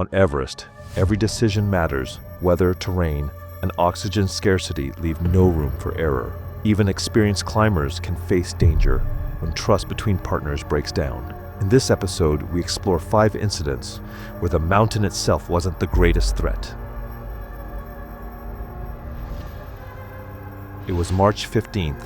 On Everest, every decision matters. Weather, terrain, and oxygen scarcity leave no room for error. Even experienced climbers can face danger when trust between partners breaks down. In this episode, we explore 5 incidents where the mountain itself wasn't the greatest threat. It was March 15th,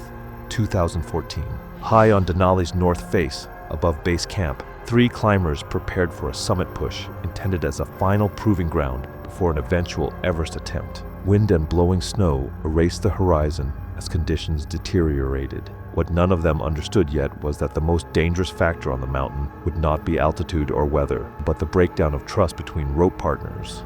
2014. High on Denali's north face, above base camp, 3 climbers prepared for a summit push intended as a final proving ground before an eventual Everest attempt. Wind and blowing snow erased the horizon as conditions deteriorated. What none of them understood yet was that the most dangerous factor on the mountain would not be altitude or weather, but the breakdown of trust between rope partners.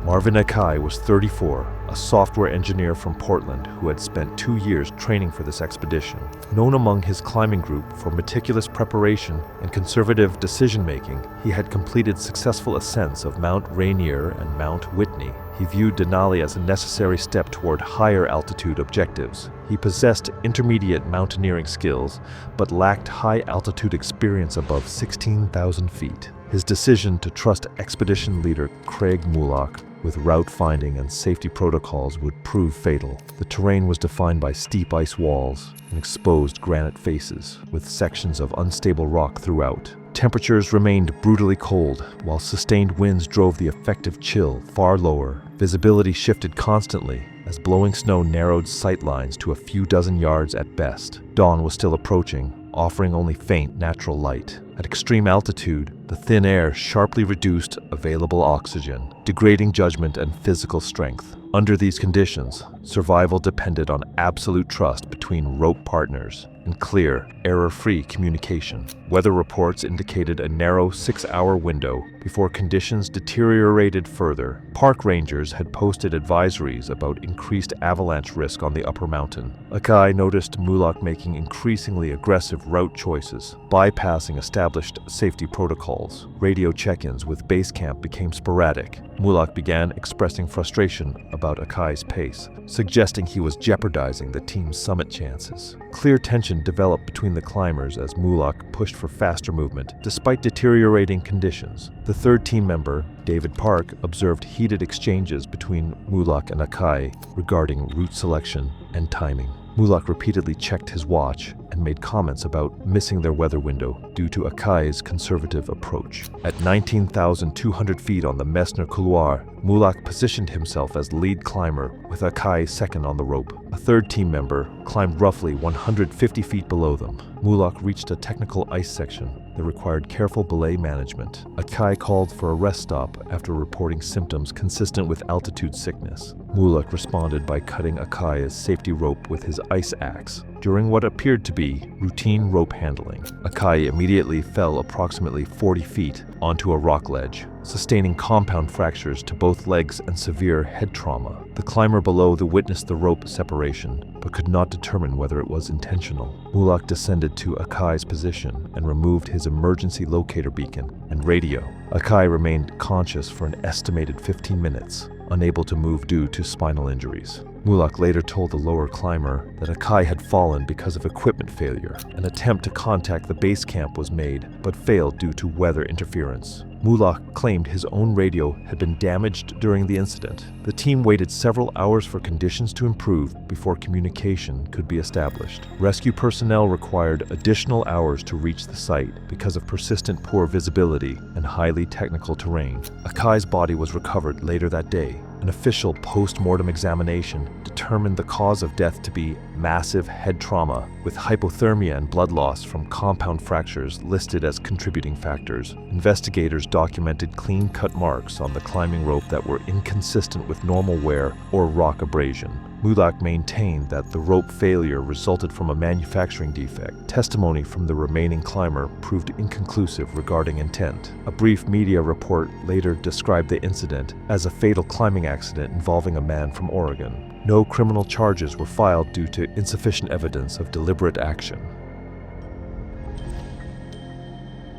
Marvin Akai was 34, a software engineer from Portland who had spent 2 years training for this expedition. Known among his climbing group for meticulous preparation and conservative decision-making, he had completed successful ascents of Mount Rainier and Mount Whitney. He viewed Denali as a necessary step toward higher altitude objectives. He possessed intermediate mountaineering skills, but lacked high-altitude experience above 16,000 feet. His decision to trust expedition leader Craig Mulloch with route finding and safety protocols would prove fatal. The terrain was defined by steep ice walls and exposed granite faces, with sections of unstable rock throughout. Temperatures remained brutally cold, while sustained winds drove the effective chill far lower. Visibility shifted constantly as blowing snow narrowed sight lines to a few dozen yards at best. Dawn was still approaching, offering only faint natural light. At extreme altitude, the thin air sharply reduced available oxygen, degrading judgment and physical strength. Under these conditions, survival depended on absolute trust between rope partners and clear, error-free communication. Weather reports indicated a narrow 6-hour window before conditions deteriorated further. Park rangers had posted advisories about increased avalanche risk on the upper mountain. Akai noticed Mulloch making increasingly aggressive route choices, bypassing established safety protocols. Radio check-ins with base camp became sporadic. Mulloch began expressing frustration about Akai's pace, suggesting he was jeopardizing the team's summit chances. Clear tension developed between the climbers as Mulloch pushed for faster movement, despite deteriorating conditions. The third team member, David Park, observed heated exchanges between Mulloch and Akai regarding route selection and timing. Mulloch repeatedly checked his watch and made comments about missing their weather window due to Akai's conservative approach. At 19,200 feet on the Messner Couloir, Mulloch positioned himself as lead climber, with Akai second on the rope. A third team member climbed roughly 150 feet below them. Mulloch reached a technical ice section that required careful belay management. Akai called for a rest stop after reporting symptoms consistent with altitude sickness. Mulloch responded by cutting Akai's safety rope with his ice axe. During what appeared to be routine rope handling, Akai immediately fell approximately 40 feet onto a rock ledge, sustaining compound fractures to both legs and severe head trauma. The climber below witnessed the rope separation, but could not determine whether it was intentional. Mulloch descended to Akai's position and removed his emergency locator beacon and radio. Akai remained conscious for an estimated 15 minutes, unable to move due to spinal injuries. Mulloch later told the lower climber that Akai had fallen because of equipment failure. An attempt to contact the base camp was made, but failed due to weather interference. Mulloch claimed his own radio had been damaged during the incident. The team waited several hours for conditions to improve before communication could be established. Rescue personnel required additional hours to reach the site because of persistent poor visibility and highly technical terrain. Akai's body was recovered later that day. An official post-mortem examination determined the cause of death to be massive head trauma, with hypothermia and blood loss from compound fractures listed as contributing factors. Investigators documented clean-cut marks on the climbing rope that were inconsistent with normal wear or rock abrasion. Mulloch maintained that the rope failure resulted from a manufacturing defect. Testimony from the remaining climber proved inconclusive regarding intent. A brief media report later described the incident as a fatal climbing accident involving a man from Oregon. No criminal charges were filed due to insufficient evidence of deliberate action.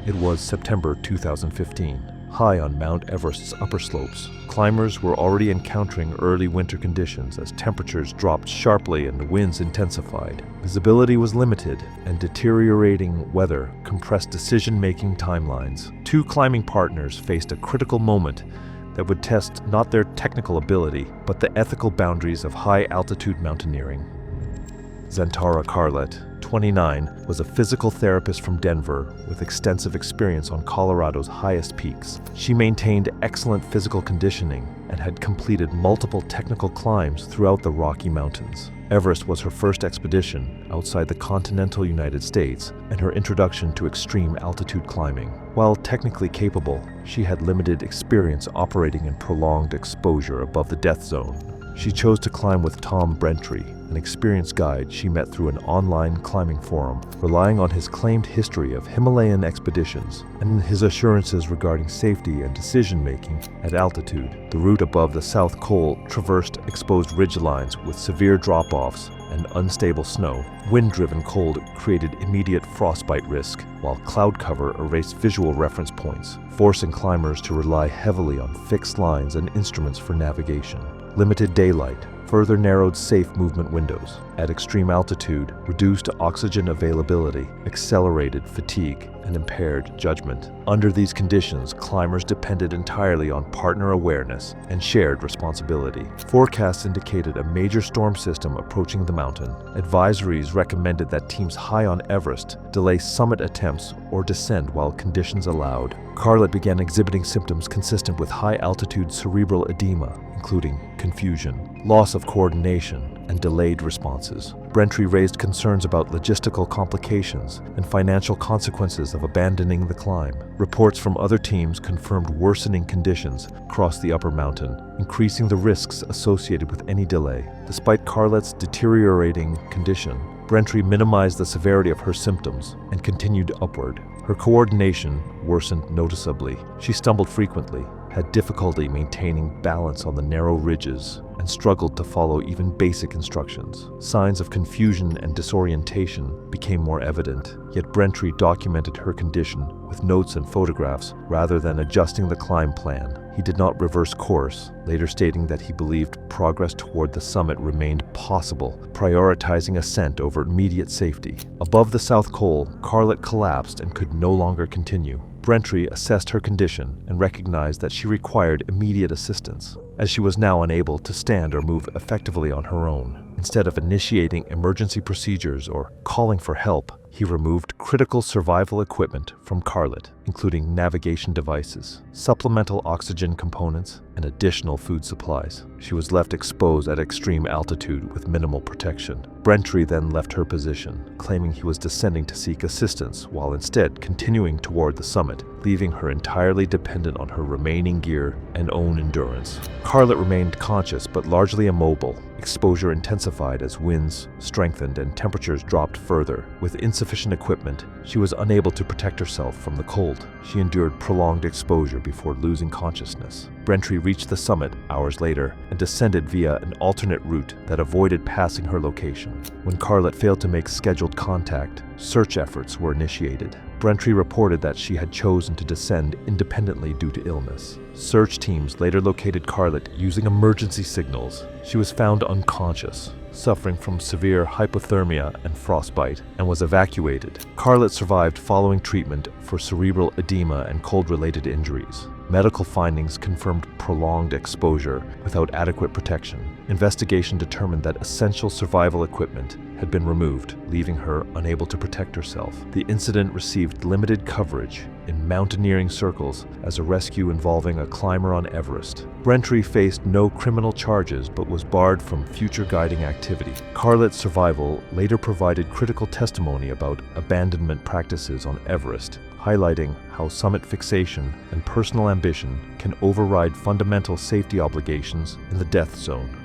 It was September 2015. High on Mount Everest's upper slopes, climbers were already encountering early winter conditions as temperatures dropped sharply and winds intensified. Visibility was limited, and deteriorating weather compressed decision-making timelines. Two climbing partners faced a critical moment that would test not their technical ability, but the ethical boundaries of high-altitude mountaineering. Zantara Carlet, 29, was a physical therapist from Denver with extensive experience on Colorado's highest peaks. She maintained excellent physical conditioning and had completed multiple technical climbs throughout the Rocky Mountains. Everest was her first expedition outside the continental United States and her introduction to extreme altitude climbing. While technically capable, she had limited experience operating in prolonged exposure above the death zone. She chose to climb with Tom Brentry, an experienced guide she met through an online climbing forum. Relying on his claimed history of Himalayan expeditions and his assurances regarding safety and decision-making at altitude, the route above the South Col traversed exposed ridgelines with severe drop-offs and unstable snow. Wind-driven cold created immediate frostbite risk, while cloud cover erased visual reference points, forcing climbers to rely heavily on fixed lines and instruments for navigation. Limited daylight further narrowed safe movement windows. At extreme altitude, reduced oxygen availability accelerated fatigue and impaired judgment. Under these conditions, climbers depended entirely on partner awareness and shared responsibility. Forecasts indicated a major storm system approaching the mountain. Advisories recommended that teams high on Everest delay summit attempts or descend while conditions allowed. Carlet began exhibiting symptoms consistent with high-altitude cerebral edema, including confusion, loss of coordination, and delayed responses. Brentry raised concerns about logistical complications and financial consequences of abandoning the climb. Reports from other teams confirmed worsening conditions across the upper mountain, increasing the risks associated with any delay. Despite Carlet's deteriorating condition, Brentry minimized the severity of her symptoms and continued upward. Her coordination worsened noticeably. She stumbled frequently, had difficulty maintaining balance on the narrow ridges, and struggled to follow even basic instructions. Signs of confusion and disorientation became more evident, yet Brentry documented her condition with notes and photographs rather than adjusting the climb plan. He did not reverse course, later stating that he believed progress toward the summit remained possible, prioritizing ascent over immediate safety. Above the South Col, Carlet collapsed and could no longer continue. Brentry assessed her condition and recognized that she required immediate assistance, as she was now unable to stand or move effectively on her own. Instead of initiating emergency procedures or calling for help, he removed critical survival equipment from Carlet, including navigation devices, supplemental oxygen components, and additional food supplies. She was left exposed at extreme altitude with minimal protection. Brentry then left her position, claiming he was descending to seek assistance while instead continuing toward the summit, leaving her entirely dependent on her remaining gear and own endurance. Carlet remained conscious but largely immobile. Exposure intensified as winds strengthened and temperatures dropped further. With insufficient equipment, she was unable to protect herself from the cold. She endured prolonged exposure before losing consciousness. Brentry reached the summit hours later and descended via an alternate route that avoided passing her location. When Carlet failed to make scheduled contact, search efforts were initiated. Brentry reported that she had chosen to descend independently due to illness. Search teams later located Carlet using emergency signals. She was found unconscious, suffering from severe hypothermia and frostbite, and was evacuated. Carlet survived following treatment for cerebral edema and cold-related injuries. Medical findings confirmed prolonged exposure without adequate protection. Investigation determined that essential survival equipment had been removed, leaving her unable to protect herself. The incident received limited coverage in mountaineering circles as a rescue involving a climber on Everest. Brentry faced no criminal charges but was barred from future guiding activity. Carlet's survival later provided critical testimony about abandonment practices on Everest, highlighting how summit fixation and personal ambition can override fundamental safety obligations in the death zone.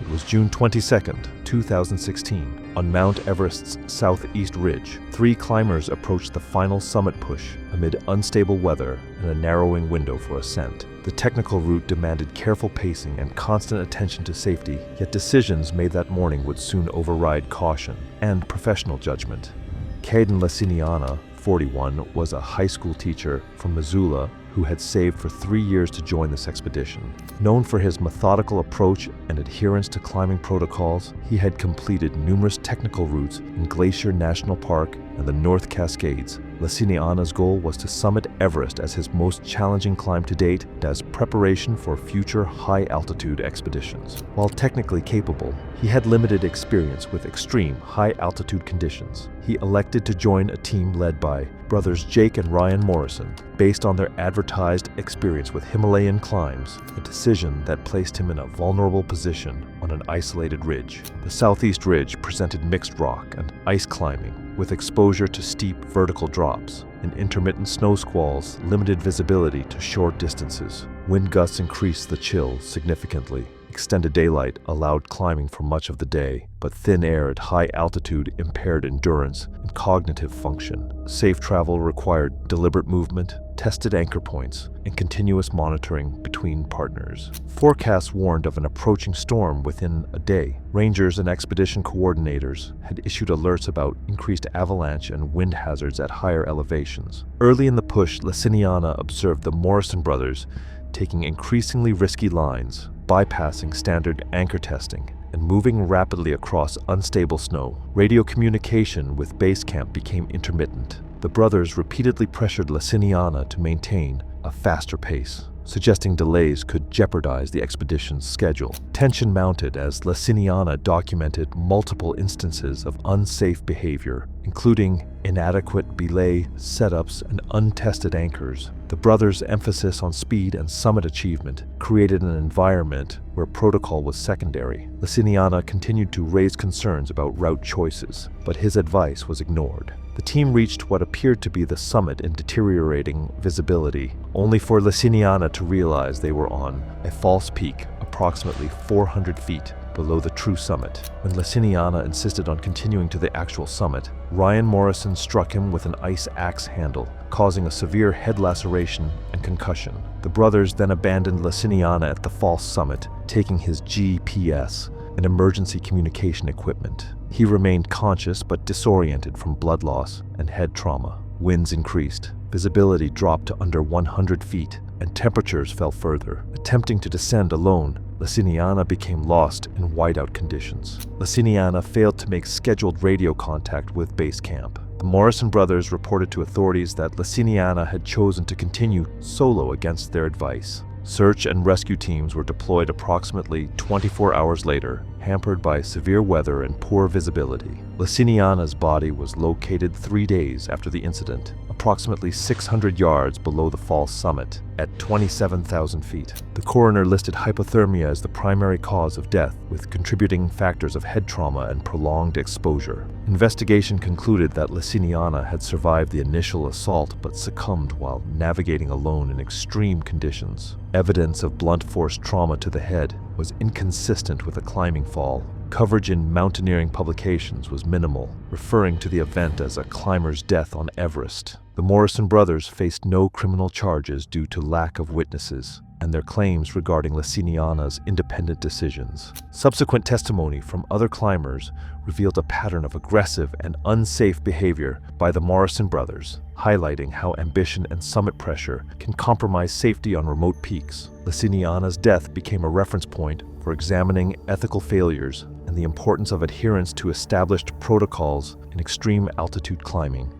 It was June 22, 2016. On Mount Everest's southeast ridge, 3 climbers approached the final summit push amid unstable weather and a narrowing window for ascent. The technical route demanded careful pacing and constant attention to safety, yet decisions made that morning would soon override caution and professional judgment. Caden Lasiniana, 41 was a high school teacher from Missoula who had saved for 3 years to join this expedition. Known for his methodical approach and adherence to climbing protocols, he had completed numerous technical routes in Glacier National Park and the North Cascades. Laciniana's goal was to summit Everest as his most challenging climb to date and as preparation for future high-altitude expeditions. While technically capable, he had limited experience with extreme high-altitude conditions. He elected to join a team led by brothers Jake and Ryan Morrison, based on their advertised experience with Himalayan climbs, a decision that placed him in a vulnerable position on an isolated ridge. The southeast ridge presented mixed rock and ice climbing, with exposure to steep vertical drops and intermittent snow squalls limited visibility to short distances. Wind gusts increased the chill significantly. Extended daylight allowed climbing for much of the day, but thin air at high altitude impaired endurance and cognitive function. Safe travel required deliberate movement, tested anchor points, and continuous monitoring between partners. Forecasts warned of an approaching storm within a day. Rangers and expedition coordinators had issued alerts about increased avalanche and wind hazards at higher elevations. Early in the push, Laciniana observed the Morrison brothers taking increasingly risky lines, bypassing standard anchor testing, and moving rapidly across unstable snow. Radio communication with base camp became intermittent. The brothers repeatedly pressured Laciniana to maintain a faster pace, suggesting delays could jeopardize the expedition's schedule. Tension mounted as Laciniana documented multiple instances of unsafe behavior, including inadequate belay setups and untested anchors. The brothers' emphasis on speed and summit achievement created an environment where protocol was secondary. Laciniana continued to raise concerns about route choices, but his advice was ignored. The team reached what appeared to be the summit in deteriorating visibility, only for Laciniana to realize they were on a false peak approximately 400 feet below the true summit. When Laciniana insisted on continuing to the actual summit, Ryan Morrison struck him with an ice axe handle, causing a severe head laceration and concussion. The brothers then abandoned Laciniana at the false summit, taking his GPS and emergency communication equipment. He remained conscious but disoriented from blood loss and head trauma. Winds increased, visibility dropped to under 100 feet, and temperatures fell further. Attempting to descend alone, Laciniana became lost in whiteout conditions. Laciniana failed to make scheduled radio contact with base camp. The Morrison brothers reported to authorities that Laciniana had chosen to continue solo against their advice. Search and rescue teams were deployed approximately 24 hours later, hampered by severe weather and poor visibility. Laciniana's body was located 3 days after the incident, approximately 600 yards below the false summit, at 27,000 feet. The coroner listed hypothermia as the primary cause of death, with contributing factors of head trauma and prolonged exposure. Investigation concluded that Laciniana had survived the initial assault but succumbed while navigating alone in extreme conditions. Evidence of blunt force trauma to the head was inconsistent with a climbing fall. Coverage in mountaineering publications was minimal, referring to the event as a climber's death on Everest. The Morrison brothers faced no criminal charges due to lack of witnesses, and their claims regarding Laciniana's independent decisions. Subsequent testimony from other climbers revealed a pattern of aggressive and unsafe behavior by the Morrison brothers, highlighting how ambition and summit pressure can compromise safety on remote peaks. Laciniana's death became a reference point for examining ethical failures and the importance of adherence to established protocols in extreme altitude climbing.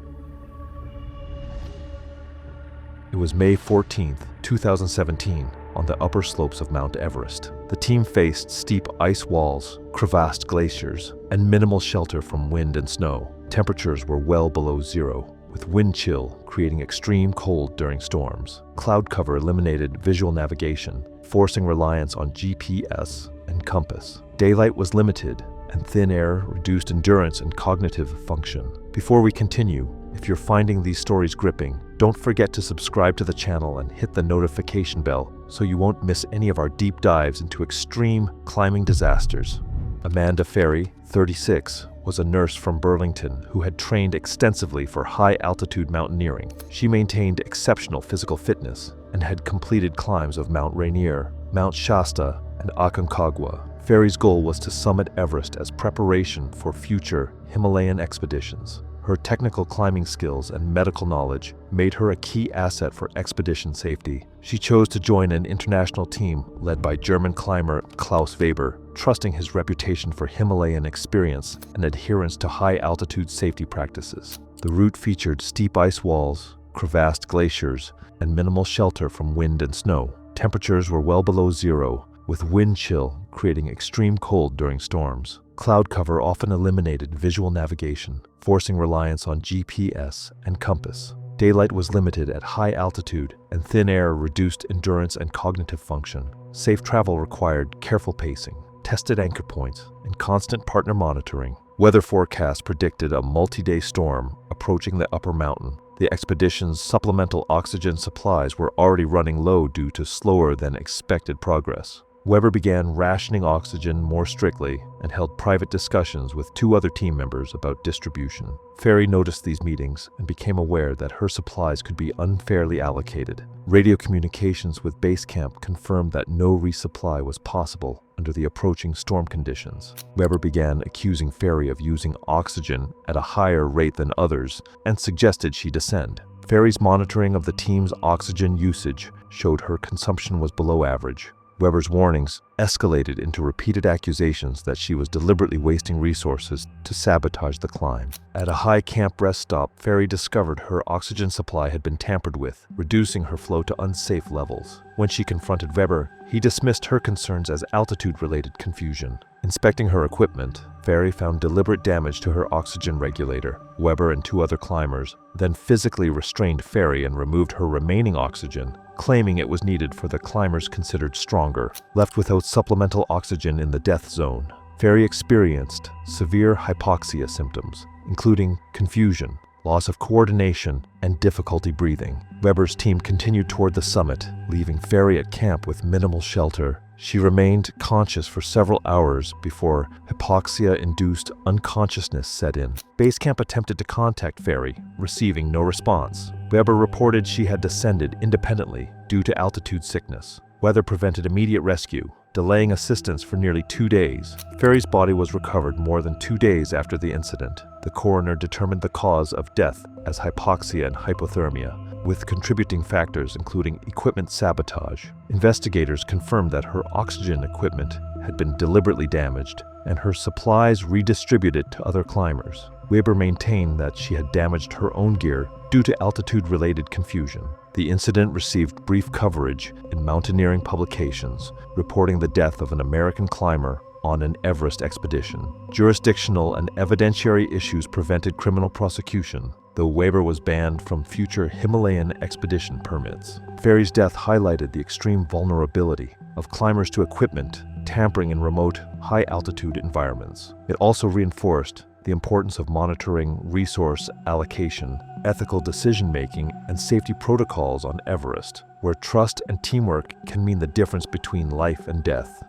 It was May 14, 2017, on the upper slopes of Mount Everest. The team faced steep ice walls, crevassed glaciers, and minimal shelter from wind and snow. Temperatures were well below zero, with wind chill creating extreme cold during storms. Cloud cover eliminated visual navigation, forcing reliance on GPS and compass. Daylight was limited, and thin air reduced endurance and cognitive function. Before we continue, if you're finding these stories gripping, don't forget to subscribe to the channel and hit the notification bell so you won't miss any of our deep dives into extreme climbing disasters. Amanda Ferry, 36, was a nurse from Burlington who had trained extensively for high-altitude mountaineering. She maintained exceptional physical fitness and had completed climbs of Mount Rainier, Mount Shasta, and Aconcagua. Ferry's goal was to summit Everest as preparation for future Himalayan expeditions. Her technical climbing skills and medical knowledge made her a key asset for expedition safety. She chose to join an international team led by German climber Klaus Weber, trusting his reputation for Himalayan experience and adherence to high-altitude safety practices. The route featured steep ice walls, crevassed glaciers, and minimal shelter from wind and snow. Temperatures were well below zero, with wind chill creating extreme cold during storms. Cloud cover often eliminated visual navigation, forcing reliance on GPS and compass. Daylight was limited at high altitude, and thin air reduced endurance and cognitive function. Safe travel required careful pacing, tested anchor points, and constant partner monitoring. Weather forecasts predicted a multi-day storm approaching the upper mountain. The expedition's supplemental oxygen supplies were already running low due to slower than expected progress. Weber began rationing oxygen more strictly and held private discussions with 2 other team members about distribution. Ferry noticed these meetings and became aware that her supplies could be unfairly allocated. Radio communications with base camp confirmed that no resupply was possible under the approaching storm conditions. Weber began accusing Ferry of using oxygen at a higher rate than others and suggested she descend. Ferry's monitoring of the team's oxygen usage showed her consumption was below average. Weber's warnings escalated into repeated accusations that she was deliberately wasting resources to sabotage the climb. At a high camp rest stop, Ferry discovered her oxygen supply had been tampered with, reducing her flow to unsafe levels. When she confronted Weber, he dismissed her concerns as altitude-related confusion. Inspecting her equipment, Ferry found deliberate damage to her oxygen regulator. Weber and 2 other climbers then physically restrained Ferry and removed her remaining oxygen, claiming it was needed for the climbers considered stronger. Left without supplemental oxygen in the death zone, Ferry experienced severe hypoxia symptoms, including confusion, loss of coordination, and difficulty breathing. Weber's team continued toward the summit, leaving Ferry at camp with minimal shelter. She remained conscious for several hours before hypoxia-induced unconsciousness set in. Base camp attempted to contact Ferry, receiving no response. Weber reported she had descended independently due to altitude sickness. Weather prevented immediate rescue, delaying assistance for nearly 2 days. Ferry's body was recovered more than 2 days after the incident. The coroner determined the cause of death as hypoxia and hypothermia, with contributing factors including equipment sabotage. Investigators confirmed that her oxygen equipment had been deliberately damaged and her supplies redistributed to other climbers. Weber maintained that she had damaged her own gear due to altitude-related confusion. The incident received brief coverage in mountaineering publications, reporting the death of an American climber on an Everest expedition. Jurisdictional and evidentiary issues prevented criminal prosecution, though Weber was banned from future Himalayan expedition permits. Ferry's death highlighted the extreme vulnerability of climbers to equipment tampering in remote, high-altitude environments. It also reinforced the importance of monitoring resource allocation, ethical decision-making, and safety protocols on Everest, where trust and teamwork can mean the difference between life and death.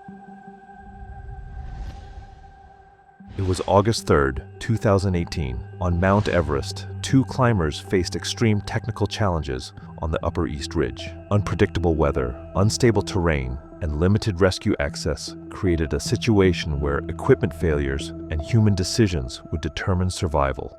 It was August 3rd, 2018. On Mount Everest, 2 climbers faced extreme technical challenges on the Upper East Ridge. Unpredictable weather, unstable terrain, and limited rescue access created a situation where equipment failures and human decisions would determine survival.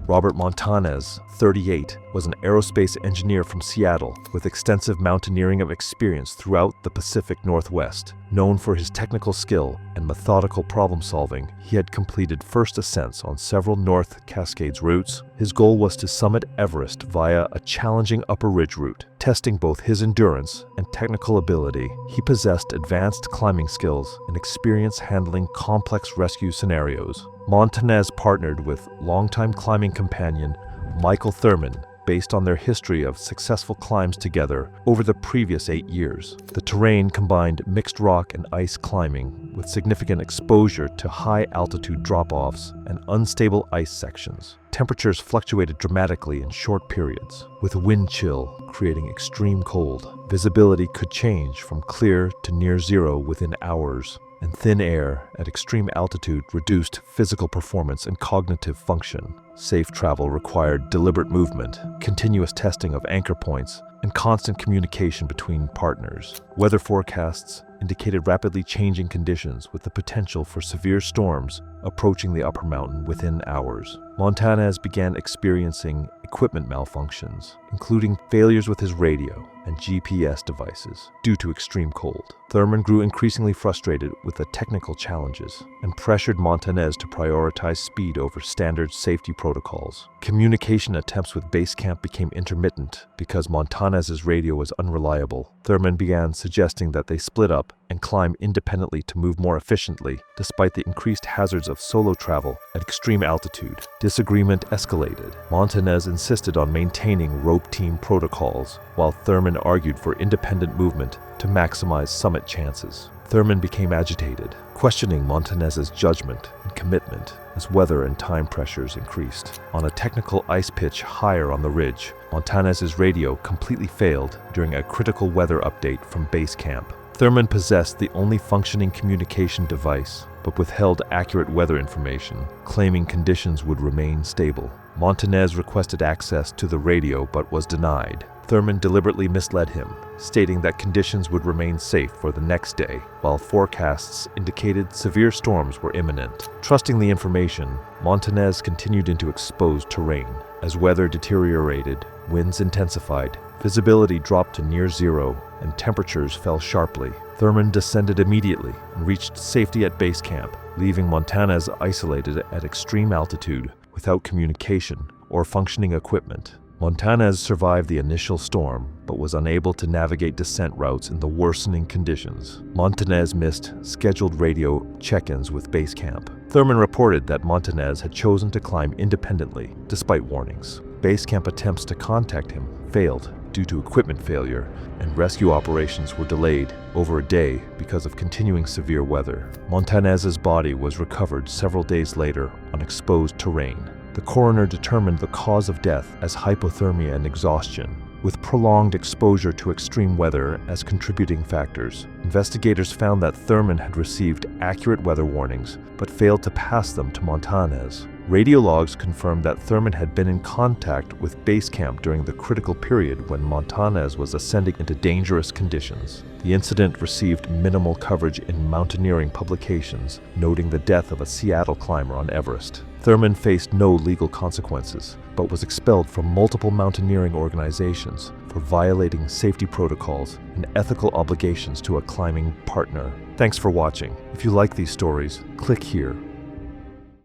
Robert Montanez, 38, was an aerospace engineer from Seattle with extensive mountaineering experience throughout the Pacific Northwest. Known for his technical skill and methodical problem-solving, he had completed first ascents on several North Cascades routes. His goal was to summit Everest via a challenging upper ridge route. Testing both his endurance and technical ability, he possessed advanced climbing skills and experience handling complex rescue scenarios. Montanez partnered with longtime climbing companion Michael Thurman based on their history of successful climbs together over the previous 8 years. The terrain combined mixed rock and ice climbing with significant exposure to high-altitude drop-offs and unstable ice sections. Temperatures fluctuated dramatically in short periods, with wind chill creating extreme cold. Visibility could change from clear to near zero within hours, and thin air at extreme altitude reduced physical performance and cognitive function. Safe travel required deliberate movement, continuous testing of anchor points, and constant communication between partners. Weather forecasts indicated rapidly changing conditions with the potential for severe storms approaching the upper mountain within hours. Montanez began experiencing equipment malfunctions, including failures with his radio and GPS devices due to extreme cold. Thurman grew increasingly frustrated with the technical challenges and pressured Montanez to prioritize speed over standard safety protocols. Communication attempts with base camp became intermittent because Montanez's radio was unreliable. Thurman began suggesting that they split up and climb independently to move more efficiently, despite the increased hazards of solo travel at extreme altitude. Disagreement escalated. Montanez insisted on maintaining rope team protocols, while Thurman argued for independent movement to maximize summit chances. Thurman became agitated, questioning Montanez's judgment and commitment as weather and time pressures increased. On a technical ice pitch higher on the ridge, Montanez's radio completely failed during a critical weather update from base camp. Thurman possessed the only functioning communication device, but withheld accurate weather information, claiming conditions would remain stable. Montanez requested access to the radio but was denied. Thurman deliberately misled him, stating that conditions would remain safe for the next day, while forecasts indicated severe storms were imminent. Trusting the information, Montanez continued into exposed terrain. As weather deteriorated, winds intensified, visibility dropped to near zero, and temperatures fell sharply. Thurman descended immediately and reached safety at base camp, leaving Montanez isolated at extreme altitude without communication or functioning equipment. Montanez survived the initial storm, but was unable to navigate descent routes in the worsening conditions. Montanez missed scheduled radio check-ins with base camp. Thurman reported that Montanez had chosen to climb independently, despite warnings. Base camp attempts to contact him failed due to equipment failure, and rescue operations were delayed over a day because of continuing severe weather. Montanez's body was recovered several days later on exposed terrain. The coroner determined the cause of death as hypothermia and exhaustion, with prolonged exposure to extreme weather as contributing factors. Investigators found that Thurman had received accurate weather warnings, but failed to pass them to Montanez. Radio logs confirmed that Thurman had been in contact with base camp during the critical period when Montanez was ascending into dangerous conditions. The incident received minimal coverage in mountaineering publications, noting the death of a Seattle climber on Everest. Thurman faced no legal consequences, but was expelled from multiple mountaineering organizations for violating safety protocols and ethical obligations to a climbing partner. Thanks for watching. If you like these stories, click here